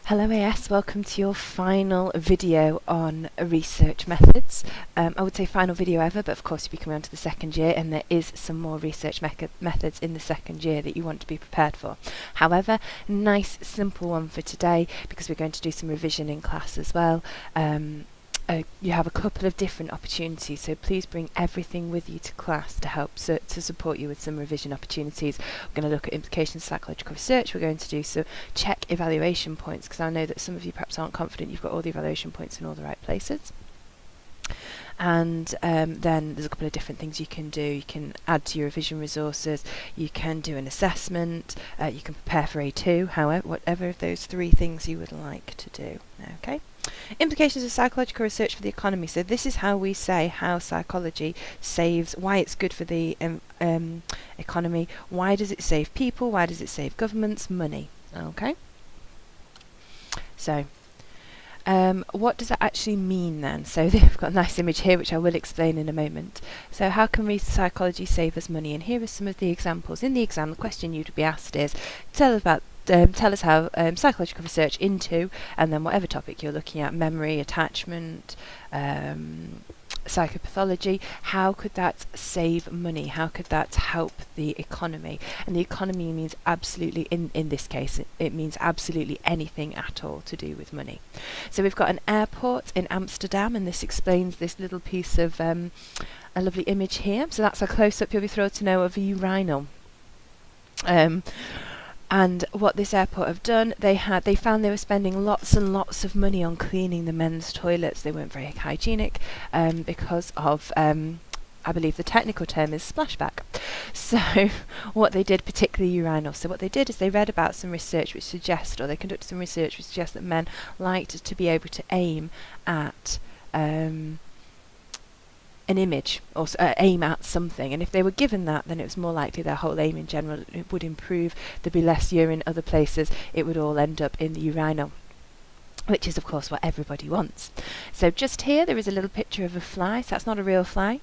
Hello AS, welcome to your final video on research methods. I would say final video ever, but of course you'll be coming on to the second year and there is some more research methods in the second year that you want to be prepared for. However, nice simple one for today because we're going to do some revision in class as well. You have a couple of different opportunities, so please bring everything with you to class to help to support you with some revision opportunities. We're going to look at implications of psychological research. We're going to do some check evaluation points because I know that some of you perhaps aren't confident you've got all the evaluation points in all the right places. And then there's a couple of different things you can do. You can add to your revision resources, you can do an assessment, you can prepare for A2, however, whatever of those three things you would like to do. Okay. Implications of psychological research for the economy. So this is how we say how psychology saves, why it's good for the economy, why does it save people, why does it save governments, money. Okay. So what does that actually mean then? So they've got a nice image here which I will explain in a moment. So how can psychology save us money? And here are some of the examples. In the exam, the question you'd be asked is, tell us how psychological research into, and then whatever topic you're looking at, memory, attachment, psychopathology, how could that save money? How could that help the economy? And the economy means absolutely, in this case, it means absolutely anything at all to do with money. So we've got an airport in Amsterdam, and this explains this little piece of a lovely image here. So that's a close-up, you'll be thrilled to know, of a urinal. And what this airport have done, they found they were spending lots and lots of money on cleaning the men's toilets. They weren't very hygienic because of, I believe the technical term is splashback. So what they did, particularly urinals, so what they did is they read about some research which suggests, or they conducted some research which suggests that men liked to be able to aim at an image, or aim at something, and if they were given that, then it was more likely their whole aim in general it would improve. There'd be less urine other places, it would all end up in the urinal, which is of course what everybody wants. So just here there is a little picture of a fly. So that's not a real fly.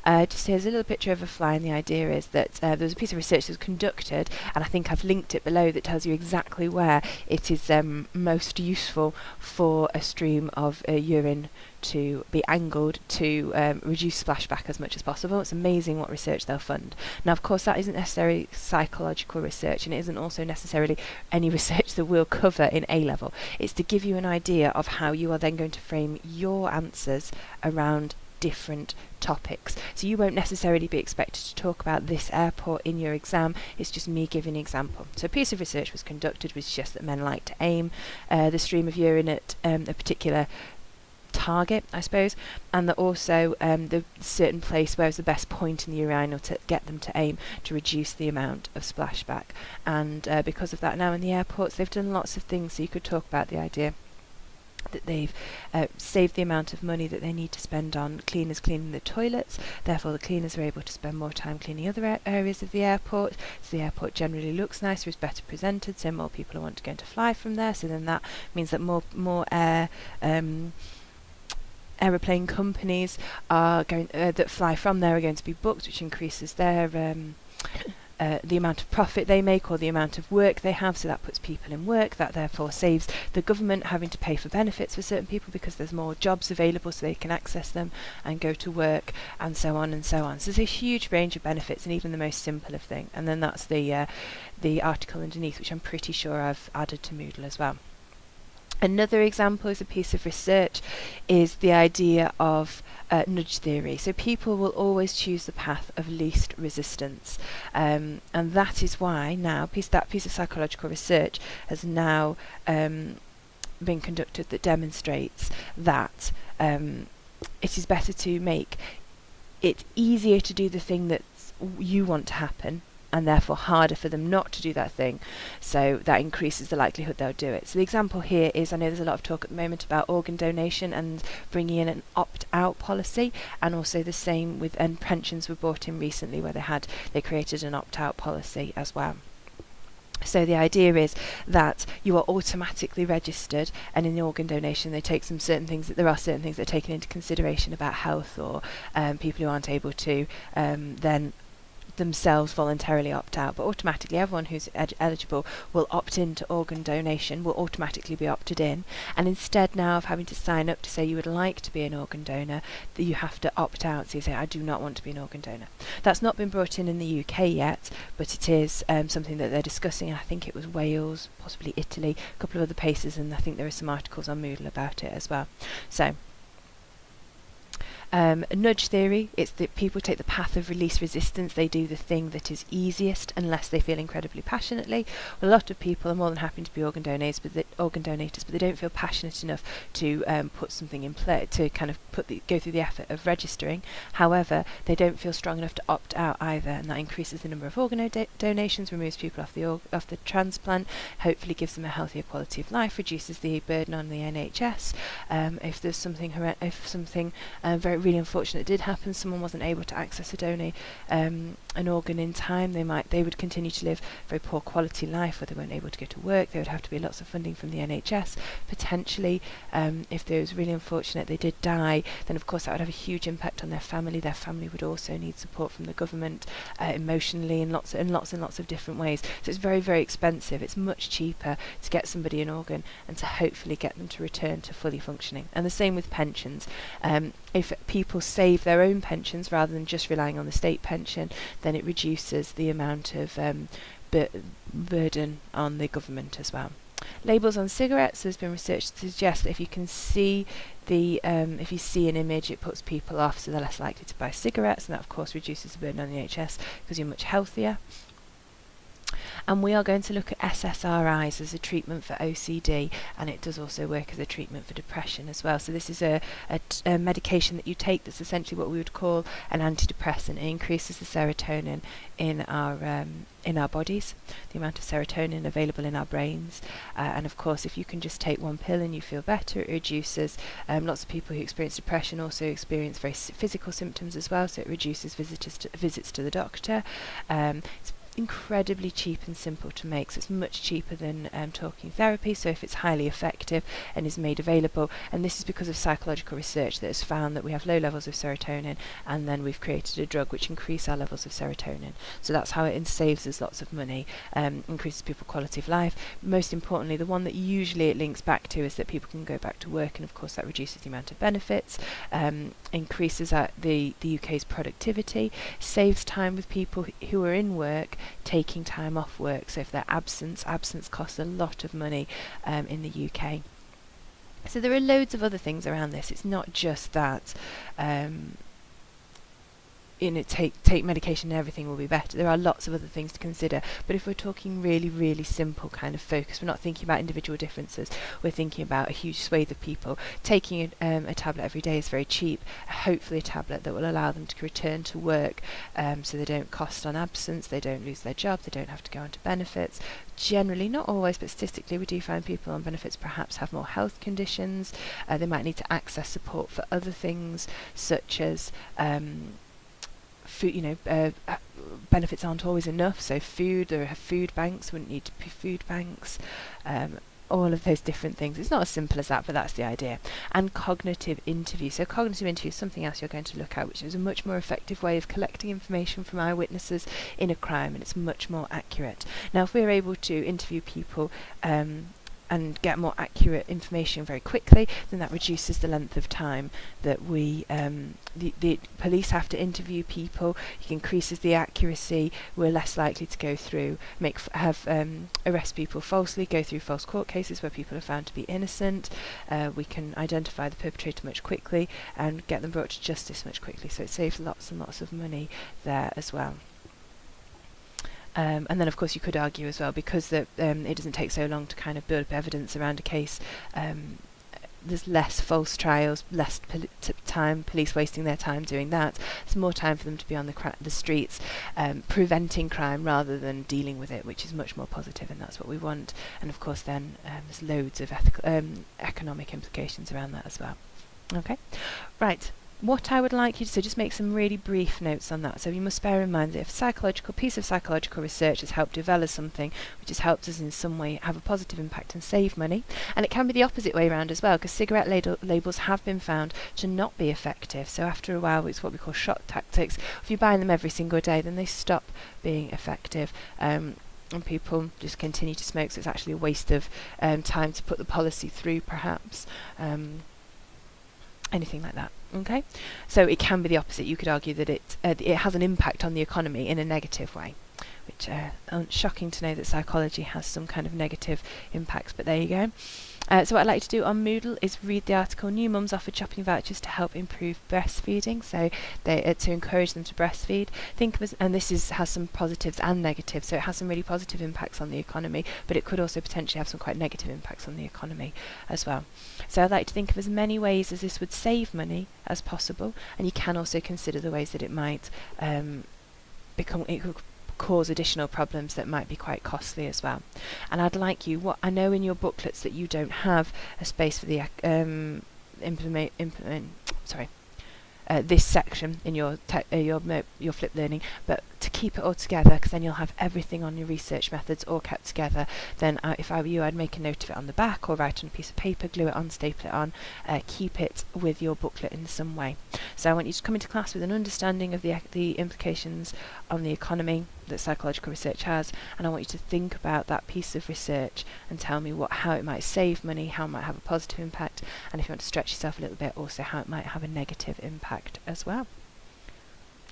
Just here's a little picture of a fly, and the idea is that there was a piece of research that was conducted, and I think I've linked it below, that tells you exactly where it is most useful for a stream of urine to be angled to reduce splashback as much as possible. It's amazing what research they'll fund. Now of course that isn't necessarily psychological research, and it isn't also necessarily any research that we'll cover in A-level. It's to give you an idea of how you are then going to frame your answers around different topics. So you won't necessarily be expected to talk about this airport in your exam, it's just me giving an example. So a piece of research was conducted which suggests that men like to aim the stream of urine at a particular target, I suppose, and that also the certain place where is the best point in the urinal to get them to aim to reduce the amount of splashback. And because of that, now in the airports they've done lots of things. So you could talk about the idea that they've saved the amount of money that they need to spend on cleaners cleaning the toilets, therefore the cleaners are able to spend more time cleaning other areas of the airport, so the airport generally looks nicer, is better presented, so more people want to go to fly from there, so then that means that more aeroplane companies are going that fly from there are going to be booked, which increases their the amount of profit they make or the amount of work they have, so that puts people in work. That therefore saves the government having to pay for benefits for certain people because there's more jobs available so they can access them and go to work, and so on and so on. So there's a huge range of benefits, and even the most simple of thing. And then that's the article underneath, which I'm pretty sure I've added to Moodle as well. Another example is a piece of research is the idea of nudge theory. So people will always choose the path of least resistance, and that is why now that piece of psychological research has now been conducted that demonstrates that it is better to make it easier to do the thing that you want to happen, and therefore harder for them not to do that thing, so that increases the likelihood they'll do it. So the example here is, I know there's a lot of talk at the moment about organ donation and bringing in an opt-out policy, and also the same with, and pensions were brought in recently where they created an opt-out policy as well. So the idea is that you are automatically registered, and in the organ donation they take some certain things, that there are certain things that are taken into consideration about health, or people who aren't able to then themselves voluntarily opt out, but automatically everyone who's eligible will opt into organ donation, will automatically be opted in, and instead now of having to sign up to say you would like to be an organ donor, that you have to opt out. So you say, I do not want to be an organ donor. That's not been brought in the UK yet, but it is something that they're discussing. I think it was Wales, possibly Italy, a couple of other places, and I think there are some articles on Moodle about it as well. So nudge theory, it's that people take the path of least resistance. They do the thing that is easiest unless they feel incredibly passionately. Well, a lot of people are more than happy to be organ donors, but they don't feel passionate enough to put something in play, to kind of go through the effort of registering. However, they don't feel strong enough to opt out either, and that increases the number of organ donations, removes people off the transplant, hopefully gives them a healthier quality of life, reduces the burden on the NHS. If there's something very really unfortunate did happen, someone wasn't able to access an organ in time, they would continue to live a very poor quality life, where they weren't able to go to work. There would have to be lots of funding from the NHS potentially. If there was really unfortunate they did die, then of course that would have a huge impact on their family. Their family would also need support from the government, emotionally, in lots of different ways. So it's very, very expensive. It's much cheaper to get somebody an organ and to hopefully get them to return to fully functioning. And the same with pensions. If people save their own pensions rather than just relying on the state pension, then it reduces the amount of burden on the government as well. Labels on cigarettes. There's been research to suggest that if you can see if you see an image, it puts people off, so they're less likely to buy cigarettes, and that of course reduces the burden on the NHS because you're much healthier. And we are going to look at SSRIs as a treatment for OCD, and it does also work as a treatment for depression as well. So this is a medication that you take that's essentially what we would call an antidepressant. It increases the serotonin in our bodies, the amount of serotonin available in our brains, and of course if you can just take one pill and you feel better, it reduces lots of people who experience depression also experience very physical symptoms as well, so it reduces visits to the doctor. It's incredibly cheap and simple to make, so it's much cheaper than talking therapy. So if it's highly effective and is made available, and this is because of psychological research that has found that we have low levels of serotonin, and then we've created a drug which increases our levels of serotonin. So that's how it saves us lots of money, increases people's quality of life. Most importantly, the one that usually it links back to is that people can go back to work, and of course that reduces the amount of benefits, increases the UK's productivity, saves time with people who are in work taking time off work. So if they're absence costs a lot of money in the UK. So there are loads of other things around this. It's not just that take medication and everything will be better. There are lots of other things to consider, but if we're talking really, really simple kind of focus, we're not thinking about individual differences, we're thinking about a huge swathe of people. Taking a tablet every day is very cheap, hopefully a tablet that will allow them to return to work, so they don't cost on absence, they don't lose their job, they don't have to go onto benefits. Generally, not always, but statistically we do find people on benefits perhaps have more health conditions. They might need to access support for other things such as food, benefits aren't always enough, so there are food banks, wouldn't need to be food banks, all of those different things. It's not as simple as that, but that's the idea. And cognitive interview. So cognitive interview is something else you're going to look at, which is a much more effective way of collecting information from eyewitnesses in a crime, and it's much more accurate. Now, if we're able to interview people and get more accurate information very quickly, then that reduces the length of time that the police have to interview people. It increases the accuracy. We're less likely to go through arrest people falsely, go through false court cases where people are found to be innocent. We can identify the perpetrator much quickly and get them brought to justice much quickly, so it saves lots and lots of money there as well. And then of course you could argue as well, because it doesn't take so long to kind of build up evidence around a case, there's less false trials, less time, police wasting their time doing that. There's more time for them to be on the streets preventing crime rather than dealing with it, which is much more positive, and that's what we want. And of course then there's loads of economic implications around that as well. Okay, right. what I would like you to do, just make some really brief notes on that. So you must bear in mind that if a piece of psychological research has helped develop something which has helped us in some way have a positive impact and save money, and it can be the opposite way around as well, because cigarette labels have been found to not be effective. So after a while, it's what we call shot tactics. If you buy them every single day, then they stop being effective. And people just continue to smoke, so it's actually a waste of time to put the policy through, perhaps. Anything like that. Okay, so it can be the opposite. You could argue that it has an impact on the economy in a negative way, which shocking to know that psychology has some kind of negative impacts, but there you go. So what I'd like to do on Moodle is read the article New Mums Offered Shopping Vouchers to Help Improve Breastfeeding. So to encourage them to breastfeed. And this has some positives and negatives. So it has some really positive impacts on the economy, but it could also potentially have some quite negative impacts on the economy as well. So I'd like to think of as many ways as this would save money as possible, and you can also consider the ways that it might cause additional problems that might be quite costly as well. And I'd like you, what I know in your booklets that you don't have a space for the this section in your flip learning, but to keep it all together, because then you'll have everything on your research methods all kept together. Then if I were you, I'd make a note of it on the back or write on a piece of paper, glue it on, staple it on, keep it with your booklet in some way. So I want you to come into class with an understanding of the implications on the economy that psychological research has, and I want you to think about that piece of research and tell me how it might save money, how it might have a positive impact, and if you want to stretch yourself a little bit, also how it might have a negative impact as well.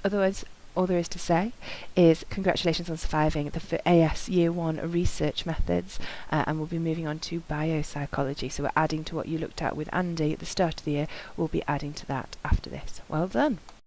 Otherwise, all there is to say is congratulations on surviving the AS Year 1 research methods, and we'll be moving on to biopsychology. So we're adding to what you looked at with Andy at the start of the year. We'll be adding to that after this. Well done.